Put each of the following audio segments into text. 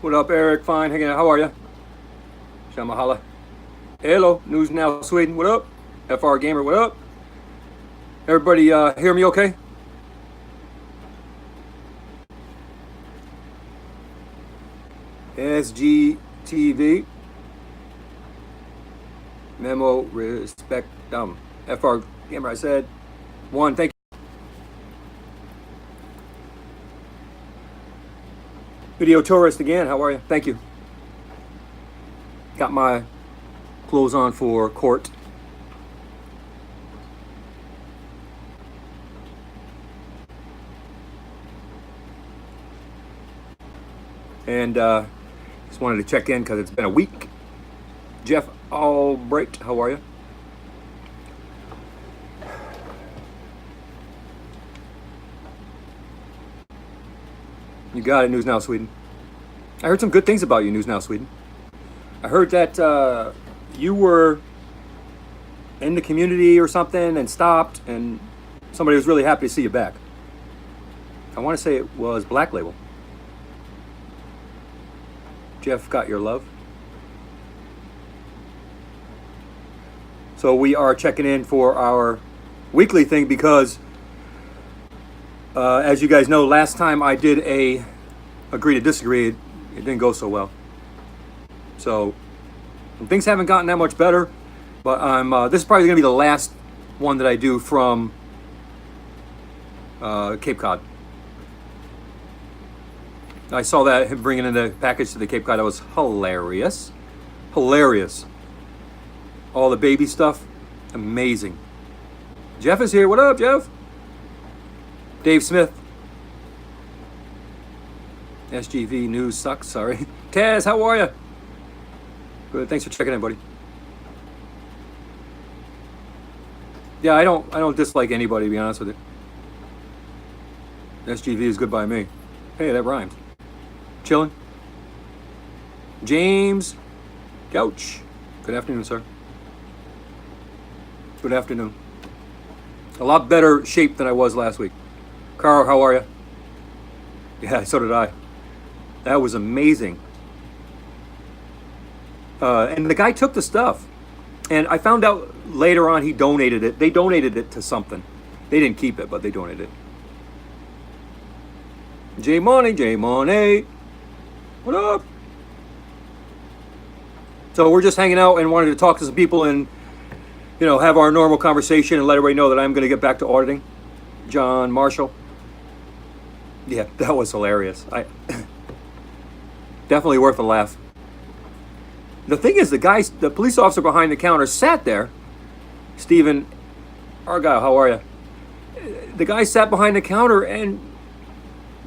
What up, Eric? Fine. Hanging out. How are you? Shamahala. Hello. News Now Sweden. What up? FR Gamer. What up? Everybody hear me okay? SGTV. Memo respect. FR Gamer, I said. One. Thank you. Video tourist again. How are you? Thank you. Got my clothes on for court. And just wanted to check in because it's been a week. Jeff Albright, how are you? You got it, News Now Sweden. I heard some good things about you, News Now Sweden. I heard that you were in the community or something and stopped, and somebody was really happy to see you back. I want to say it was Black Label. Jeff got your love. So we are checking in for our weekly thing because as you guys know, last time I did a agree to disagree, it didn't go so well. So things haven't gotten that much better, but this is probably going to be the last one that I do from Cape Cod. I saw that him bringing in the package to the Cape Cod. That was hilarious. Hilarious. All the baby stuff, amazing. Jeff is here. What up, Jeff? Dave Smith. SGV News sucks, sorry. Taz, how are you? Good, thanks for checking in, buddy. Yeah, I don't dislike anybody, to be honest with you. SGV is good by me. Hey, that rhymed. Chilling. James Couch. Good afternoon, sir. Good afternoon. A lot better shape than I was last week. Carl, how are you? Yeah, so did I. That was amazing. And the guy took the stuff. And I found out later on he donated it. They donated it to something. They didn't keep it, but they donated it. J Money. What up? So we're just hanging out and wanted to talk to some people and, you know, have our normal conversation and let everybody know that I'm going to get back to auditing. John Marshall. Yeah, that was hilarious. Definitely worth a laugh. The thing is, the police officer behind the counter sat there. Stephen Argyle, how are you? The guy sat behind the counter and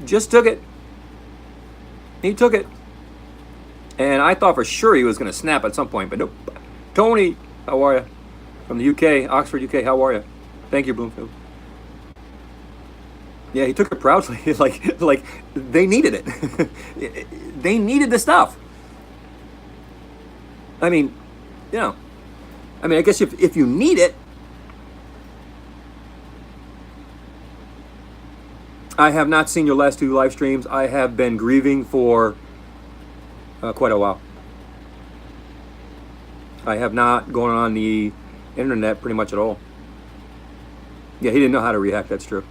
just took it. He took it. And I thought for sure he was going to snap at some point, but nope. Tony, how are you? From the UK, Oxford, UK, how are you? Thank you, Bloomfield. Yeah, he took it proudly. like they needed it. They needed the stuff. I mean, you know. I mean, I guess if you need it. I have not seen your last two live streams. I have been grieving for quite a while. I have not gone on the internet pretty much at all. Yeah, he didn't know how to react. That's true.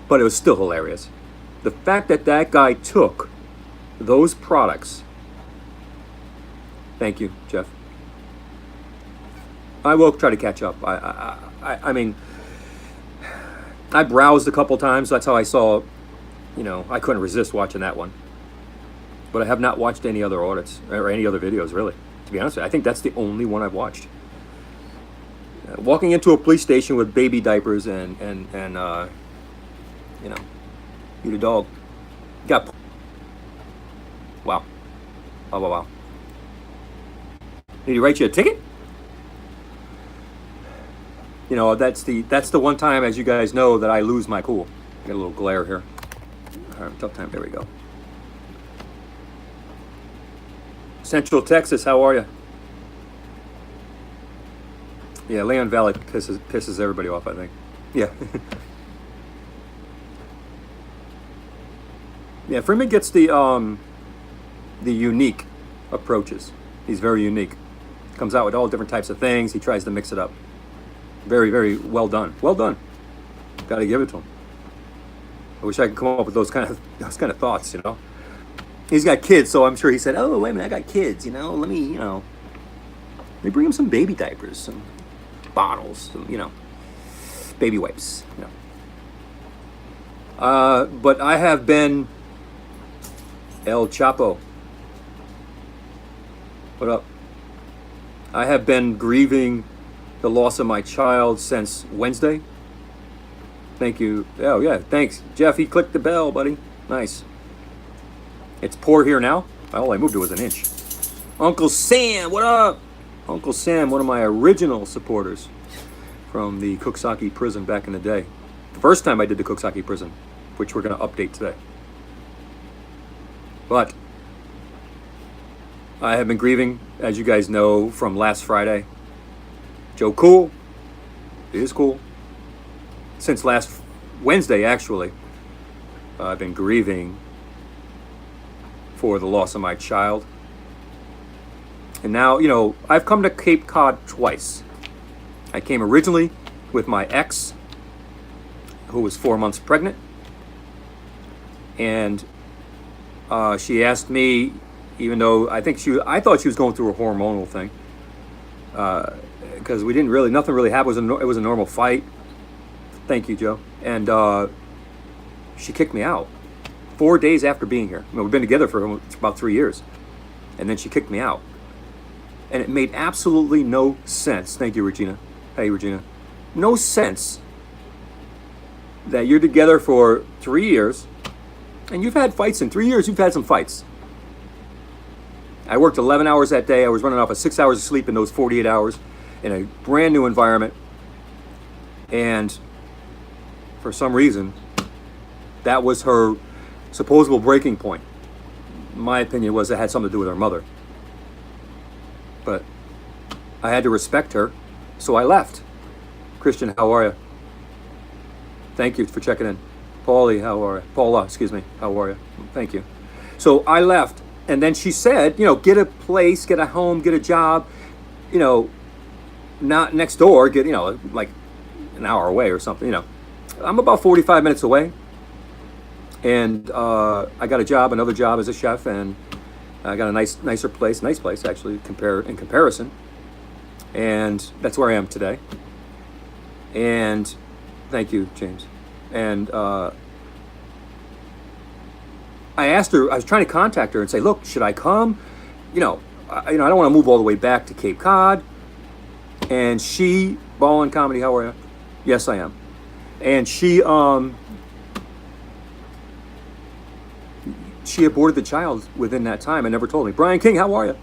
But it was still hilarious. The fact that that guy took those products. Thank you, Jeff. I will try to catch up. I mean, I browsed a couple times. That's how I saw, you know, I couldn't resist watching that one. But I have not watched any other audits or any other videos, really. To be honest with you, I think that's the only one I've watched. Walking into a police station with baby diapers and you know, eat a dog. Got wow. Wow. Did he write you a ticket? You know, that's the one time, as you guys know, that I lose my cool. I got a little glare here. All right, tough time. There we go. Central Texas, how are you? Yeah, Leon Valley pisses everybody off, I think. Yeah. Yeah, Freeman gets the unique approaches. He's very unique. Comes out with all different types of things. He tries to mix it up. Very, very well done. Well done. Got to give it to him. I wish I could come up with those kind of thoughts. You know, he's got kids, so I'm sure he said, "Oh, wait a minute, I got kids. You know, let me bring him some baby diapers, some bottles, some, baby wipes. You know." But I have been El Chapo. What up? I have been grieving the loss of my child since Wednesday. Thank you. Oh, yeah, thanks. Jeff, he clicked the bell, buddy. Nice. It's poor here now. All I moved it was an inch. Uncle Sam, what up? Uncle Sam, one of my original supporters from the Cooksaki prison back in the day. The first time I did the Cooksaki prison, which we're going to update today. But I have been grieving, as you guys know, from last Friday. Joe Cool. He is cool. Since last Wednesday, actually, I've been grieving for the loss of my child. And now, I've come to Cape Cod twice. I came originally with my ex, who was 4 months pregnant. And she asked me, even though I thought she was going through a hormonal thing, because nothing really happened. It was a normal fight. Thank you, Joe. And she kicked me out 4 days after being here. We've been together for about 3 years, and then she kicked me out, and it made absolutely no sense. Thank you, Regina. Hey, Regina. No sense that you're together for 3 years, and you've had fights in 3 years. You've had some fights. I worked 11 hours that day. I was running off of 6 hours of sleep in those 48 hours in a brand new environment. And for some reason, that was her supposable breaking point. My opinion was it had something to do with her mother. But I had to respect her, so I left. Christian, how are you? Thank you for checking in. Paulie, how are you? Paula, excuse me. How are you? Thank you. So I left. And then she said, get a place, get a home, get a job, not next door, get, like an hour away or something, I'm about 45 minutes away. And I got another job as a chef, and I got a nice place actually, in comparison. And that's where I am today. And thank you, James. And I asked her, I was trying to contact her and say, look, should I come? I don't want to move all the way back to Cape Cod. And she, Ballin Comedy, how are you? Yes, I am. And she aborted the child within that time and never told me. Brian King, how are you?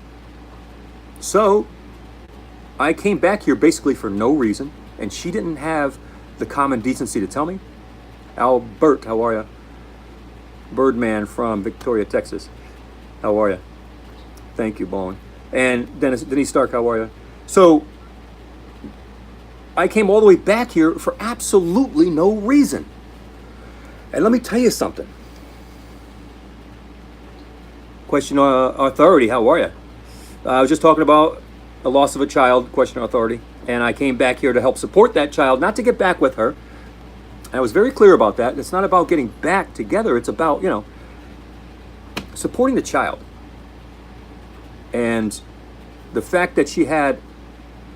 So I came back here basically for no reason, and she didn't have the common decency to tell me. Albert, how are you? Birdman from Victoria, Texas. How are you? Thank you, Bowen. And Dennis Stark, how are you? So I came all the way back here for absolutely no reason. And let me tell you something. Question authority, how are you? I was just talking about the loss of a child, question authority. And I came back here to help support that child, not to get back with her. I was very clear about that. It's not about getting back together. It's about, supporting the child. And the fact that she had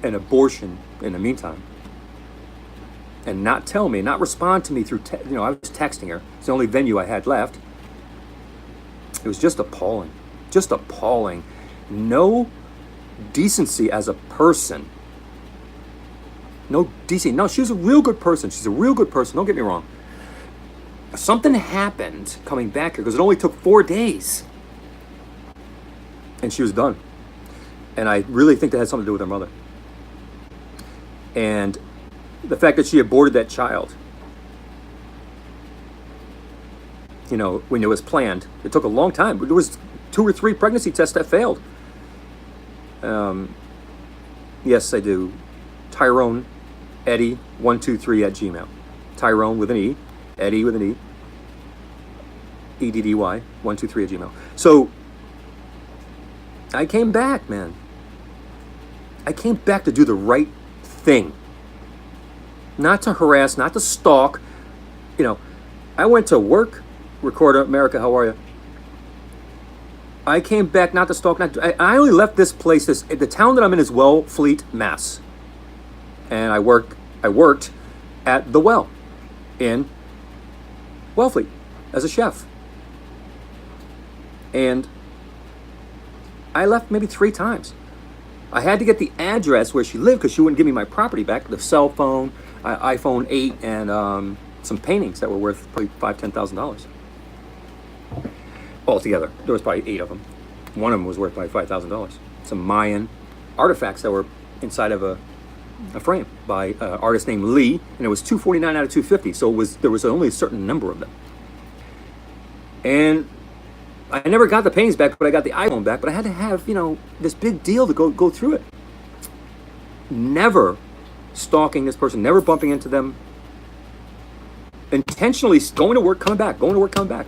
an abortion in the meantime and not tell me, not respond to me through, I was texting her. It's the only venue I had left. It was just appalling. Just appalling. No decency as a person. No decency. No, she was a real good person. She's a real good person. Don't get me wrong. Something happened coming back here because it only took 4 days. And she was done. And I really think that had something to do with her mother. And the fact that she aborted that child, when it was planned, it took a long time. There was 2 or 3 pregnancy tests that failed. Yes, I do. Tyrone Eddie 123 at Gmail. Tyrone with an E, Eddie with an E. EDDY123 @gmail. So I came back, man. I came back to do the right thing. Not to harass, not to stalk. You know, I went to work, Recorder America, how are you? I came back not to stalk, I only left this place, the town that I'm in is Wellfleet, Mass. And I worked at the Well in Wellfleet as a chef. And I left maybe 3 times. I had to get the address where she lived because she wouldn't give me my property back, the cell phone, iPhone 8, and some paintings that were worth probably $5,000-$10,000 altogether. There was probably 8 of them. One of them was worth probably $5,000. Some Mayan artifacts that were inside of a frame by an artist named Lee, and it was $249 out of $250. So there was only a certain number of them. And I never got the paintings back, but I got the iPhone back. But I had to have, this big deal to go through it. Never stalking this person, never bumping into them. Intentionally going to work, coming back, going to work, coming back.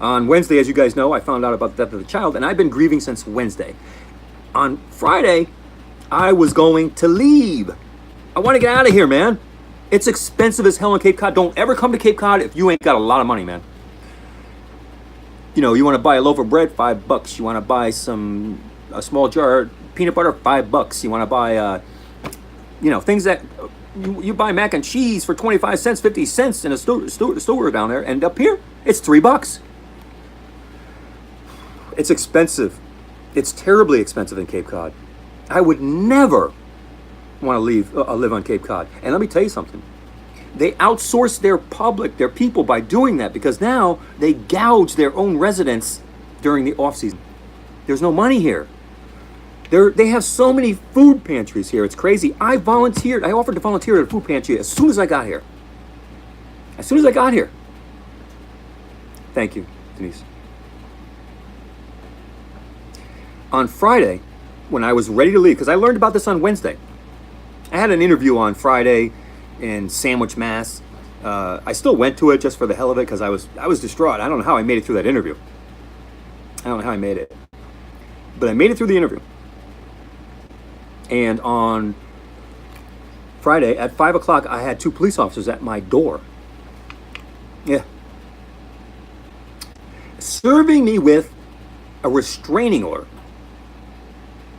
On Wednesday, as you guys know, I found out about the death of the child, and I've been grieving since Wednesday. On Friday, I was going to leave. I want to get out of here, man. It's expensive as hell in Cape Cod. Don't ever come to Cape Cod if you ain't got a lot of money, man. You want to buy a loaf of bread, $5. You want to buy a small jar of peanut butter, $5. You want to buy, things that you buy mac and cheese for 25 cents, 50 cents in a store down there, and up here it's $3. It's expensive. It's terribly expensive in Cape Cod. I would never want to live on Cape Cod. And let me tell you something. They outsource their people by doing that because now they gouge their own residents during the off season. There's no money here. They have so many food pantries here. It's crazy. I offered to volunteer at a food pantry as soon as I got here. Thank you, Denise. On Friday, when I was ready to leave, because I learned about this on Wednesday. I had an interview on Friday in Sandwich, Mass. I still went to it just for the hell of it because I was distraught. I don't know how I made it through that interview. I don't know how I made it. But I made it through the interview. And on Friday at 5 o'clock, I had 2 police officers at my door. Yeah. Serving me with a restraining order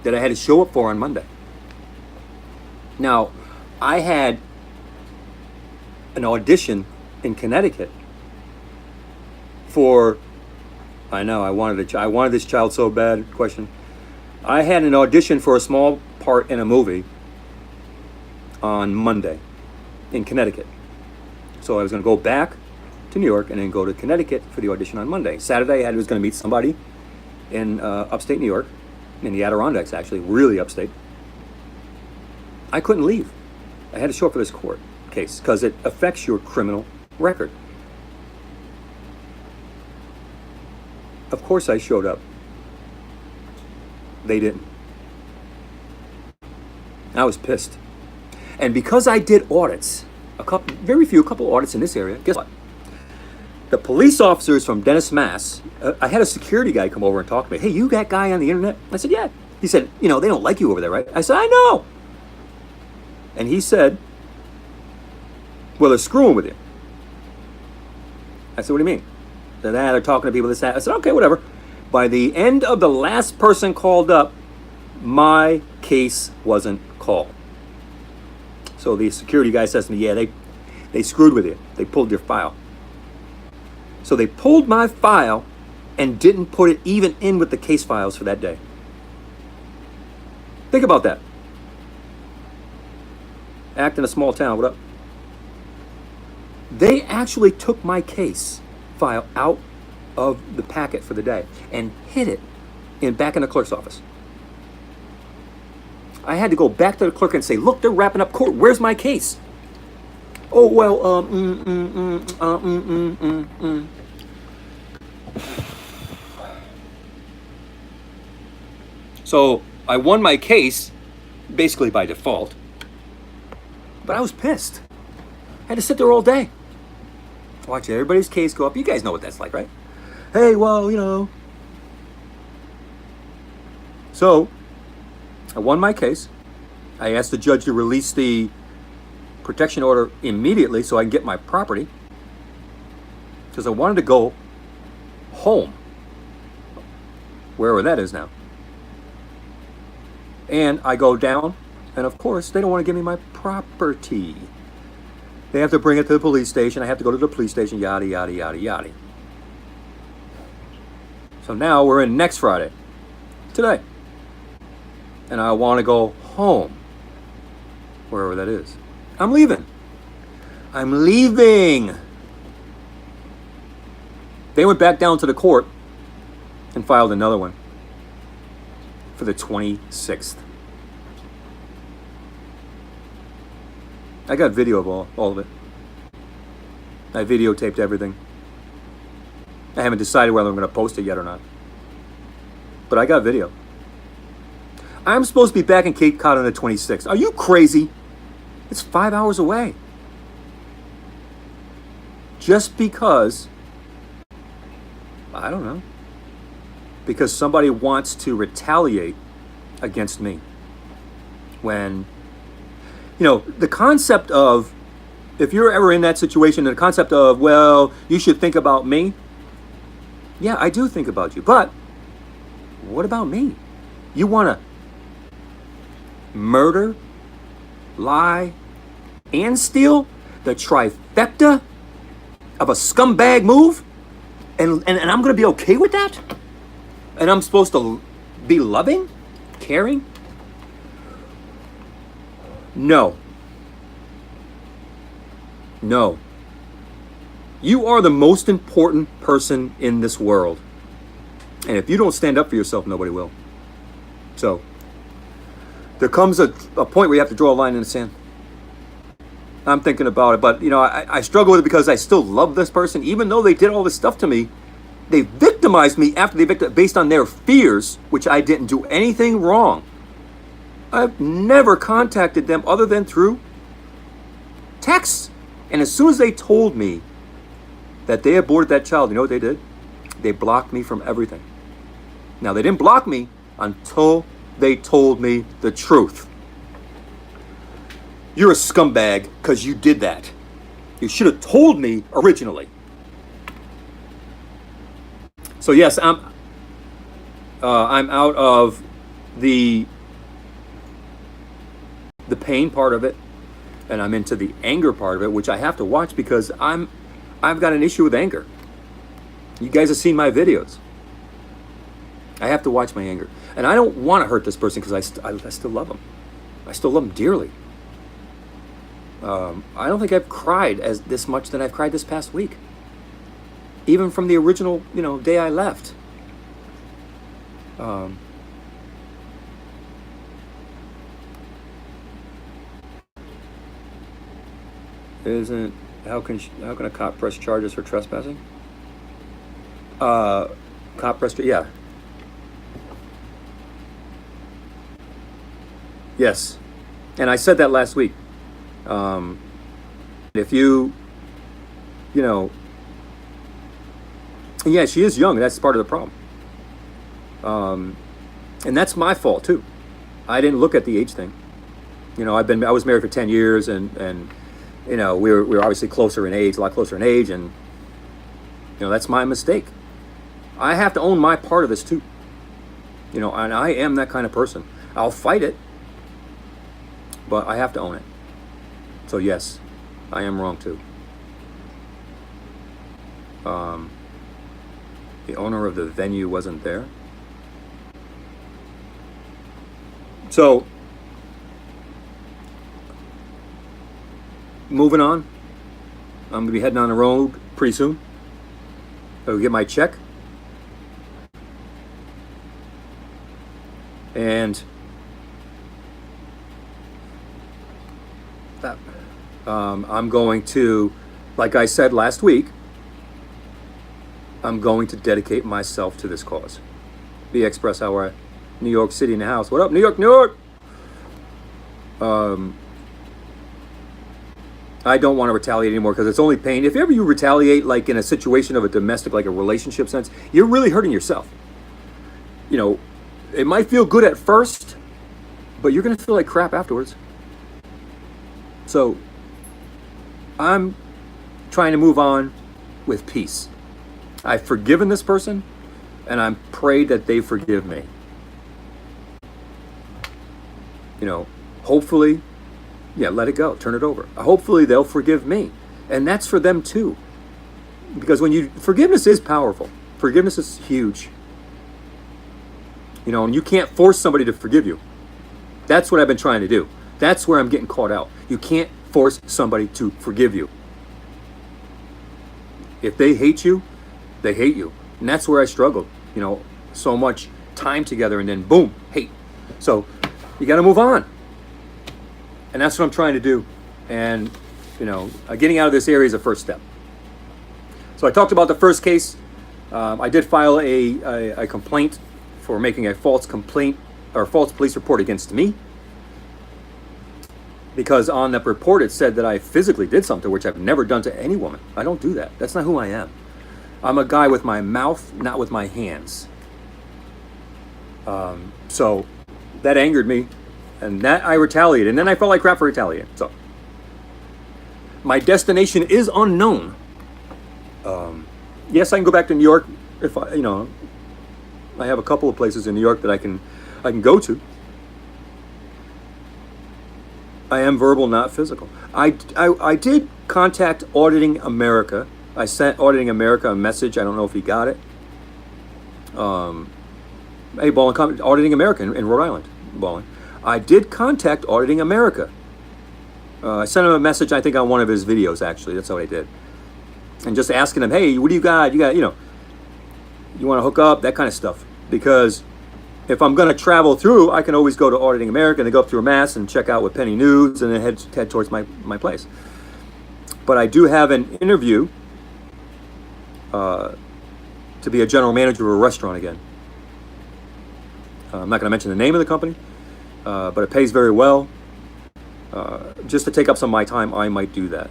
that I had to show up for on Monday. Now, I had an audition in Connecticut for, I know, I wanted this child so bad, question. I had an audition for a small part in a movie on Monday in Connecticut. So I was going to go back to New York and then go to Connecticut for the audition on Monday. Saturday, I was going to meet somebody in upstate New York, in the Adirondacks, actually, really upstate. I couldn't leave. I had to show up for this court case because it affects your criminal record. Of course I showed up. They didn't. I was pissed. And because I did audits, a couple audits in this area, guess what? The police officers from Dennis, Mass, I had a security guy come over and talk to me. Hey, you that guy on the internet? I said, yeah. He said, they don't like you over there, right? I said, I know. And he said, well, they're screwing with you. I said, what do you mean? They're talking to people this, that. I said, okay, whatever. By the end of the last person called up, my case wasn't called. So the security guy says to me, yeah, they screwed with you. They pulled your file. So they pulled my file and didn't put it even in with the case files for that day. Think about that. Act in a small town, what up? They actually took my case file out of the packet for the day and hid it back in the clerk's office. I had to go back to the clerk and say, look, they're wrapping up court. Where's my case? Oh, well, So I won my case basically by default, but I was pissed. I had to sit there all day. Watch everybody's case go up. You guys know what that's like, right? Hey, well, So, I won my case. I asked the judge to release the protection order immediately so I can get my property, because I wanted to go home, wherever that is now. And I go down, and of course, they don't want to give me my property. They have to bring it to the police station. I have to go to the police station, yada, yada, yada, yada. So now we're in next Friday, today. And I want to go home, wherever that is. I'm leaving. I'm leaving. They went back down to the court and filed another one for the 26th. I got video of all of it. I videotaped everything. I haven't decided whether I'm going to post it yet or not. But I got video. I'm supposed to be back in Cape Cod on the 26th. Are you crazy? It's 5 hours away. Just because, I don't know, because somebody wants to retaliate against me. When, the concept of, if you're ever in that situation, the concept of, well, you should think about me. Yeah, I do think about you. But what about me? You want to murder, lie, and steal? The trifecta of a scumbag move? And I'm going to be okay with that? And I'm supposed to be loving? Caring? No. No. You are the most important person in this world. And if you don't stand up for yourself, nobody will. So, there comes a point where you have to draw a line in the sand. I'm thinking about it, but I struggle with it because I still love this person, even though they did all this stuff to me. They victimized me after they based on their fears, which I didn't do anything wrong. I've never contacted them other than through texts. And as soon as they told me that they aborted that child, you know what they did? They blocked me from everything. Now, they didn't block me until they told me the truth. You're a scumbag because you did that. You should have told me originally. So yes, I'm out of the pain part of it, and I'm into the anger part of it, which I have to watch because I've got an issue with anger. You guys have seen my videos. I have to watch my anger, and I don't want to hurt this person because I still love them. I still love them dearly. I don't think I've cried as this much that I've cried this past week. Even from the original, day I left. How can a cop press charges for trespassing? Cop press, yeah. Yes, and I said that last week. If yeah, she is young. That's part of the problem. And that's my fault too. I didn't look at the age thing. I was married for 10 years, and we were obviously closer in age, a lot closer in age, and that's my mistake. I have to own my part of this too. And I am that kind of person. I'll fight it, but I have to own it. So yes, I am wrong too. The owner of the venue wasn't there. So, moving on. I'm going to be heading on the road pretty soon. I'll get my check. And I'm going to, like I said last week, I'm going to dedicate myself to this cause. Be Express Hour, New York City in the house. What up, New York, New York? I don't want to retaliate anymore because it's only pain. If ever you retaliate, like in a situation of a domestic, like a relationship sense, you're really hurting yourself. You know, it might feel good at first, but you're going to feel like crap afterwards. So I'm trying to move on with peace. I've forgiven this person, and I'm prayed that they forgive me. You know, hopefully, yeah, let it go, turn it over. Hopefully they'll forgive me. And that's for them too. Because forgiveness is powerful. Forgiveness is huge. You know, and you can't force somebody to forgive you. That's what I've been trying to do. That's where I'm getting caught out. You can't force somebody to forgive you. If they hate you, they hate you. And that's where I struggled. You know, so much time together and then boom, hate. So you got to move on. And that's what I'm trying to do. And, you know, getting out of this area is the first step. So I talked about the first case. I did file a complaint for making a false complaint or false police report against me. Because on that report it said that I physically did something which I've never done to any woman. I don't do that. That's not who I am. I'm a guy with my mouth, not with my hands. So that angered me, and that I retaliated, and then I felt like crap for retaliating. So my destination is unknown. Yes, I can go back to New York if I, you know, I have a couple of places in New York that I can go to. I am verbal, not physical. I did contact Auditing America. I sent Auditing America a message. I don't know if he got it. Hey, Ballin, Auditing America in Rhode Island. Ballin. I did contact Auditing America. I sent him a message, I think, on one of his videos, actually. That's what I did. And just asking him, hey, what do you got? You know, you want to hook up? That kind of stuff. Because if I'm going to travel through, I can always go to Auditing America and then go up through Mass and check out with Penny News and then head towards my place. But I do have an interview to be a general manager of a restaurant again. I'm not going to mention the name of the company, but it pays very well. Just to take up some of my time, I might do that.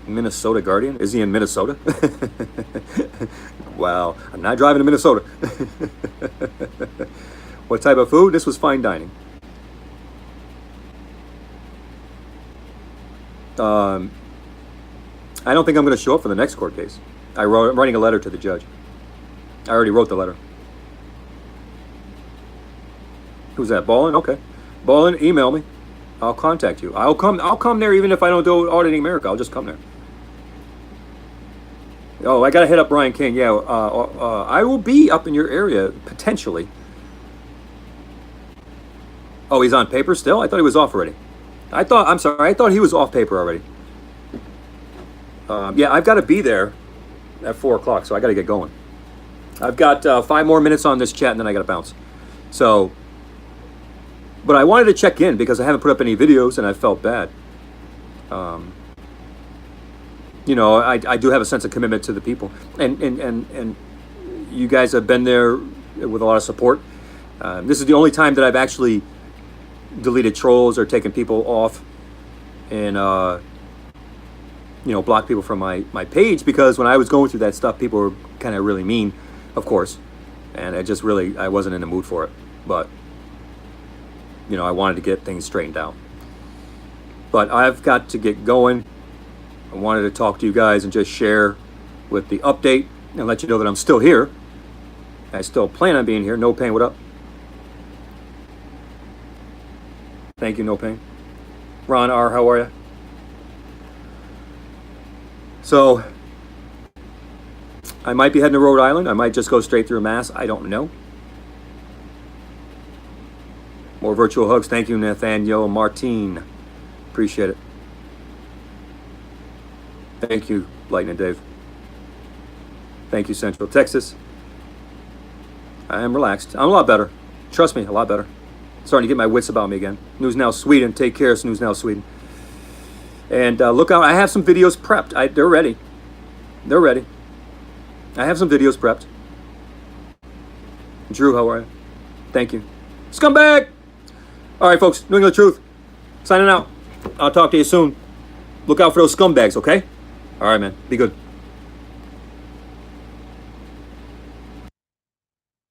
Minnesota Guardian? Is he in Minnesota? Wow, I'm not driving to Minnesota. What type of food? This was fine dining. I don't think I'm going to show up for the next court case. I'm writing a letter to the judge. I already wrote the letter. Who's that? Ballin? Okay. Ballin, email me. I'll contact you. I'll come there even if I don't do Auditing America. I'll just come there. Oh, I got to hit up Brian King. Yeah, I will be up in your area, potentially. Oh, he's on paper still? I thought he was off already. I thought he was off paper already. Yeah, I've got to be there at 4 o'clock, so I got to get going. I've got 5 more minutes on this chat, and then I got to bounce. So, but I wanted to check in because I haven't put up any videos, and I felt bad. You know, I do have a sense of commitment to the people, and you guys have been there with a lot of support. This is the only time that I've actually deleted trolls or taken people off, and you know, blocked people from my page, because when I was going through that stuff, people were kind of really mean, of course, and I wasn't in the mood for it. But you know, I wanted to get things straightened out. But I've got to get going. I wanted to talk to you guys and just share with the update and let you know that I'm still here. I still plan on being here. No Pain, what up? Thank you, No Pain. Ron R, how are you? So, I might be heading to Rhode Island. I might just go straight through Mass. I don't know. More virtual hugs. Thank you, Nathaniel Martin. Appreciate it. Thank you, Lightning Dave. Thank you, Central Texas. I am relaxed. I'm a lot better. Trust me, a lot better. Starting to get my wits about me again. News Now Sweden. Take care, News Now Sweden. And look out. I have some videos prepped. They're ready. They're ready. I have some videos prepped. Drew, how are you? Thank you. Scumbag! All right, folks. New England Truth. Signing out. I'll talk to you soon. Look out for those scumbags, okay? All right, man. Be good.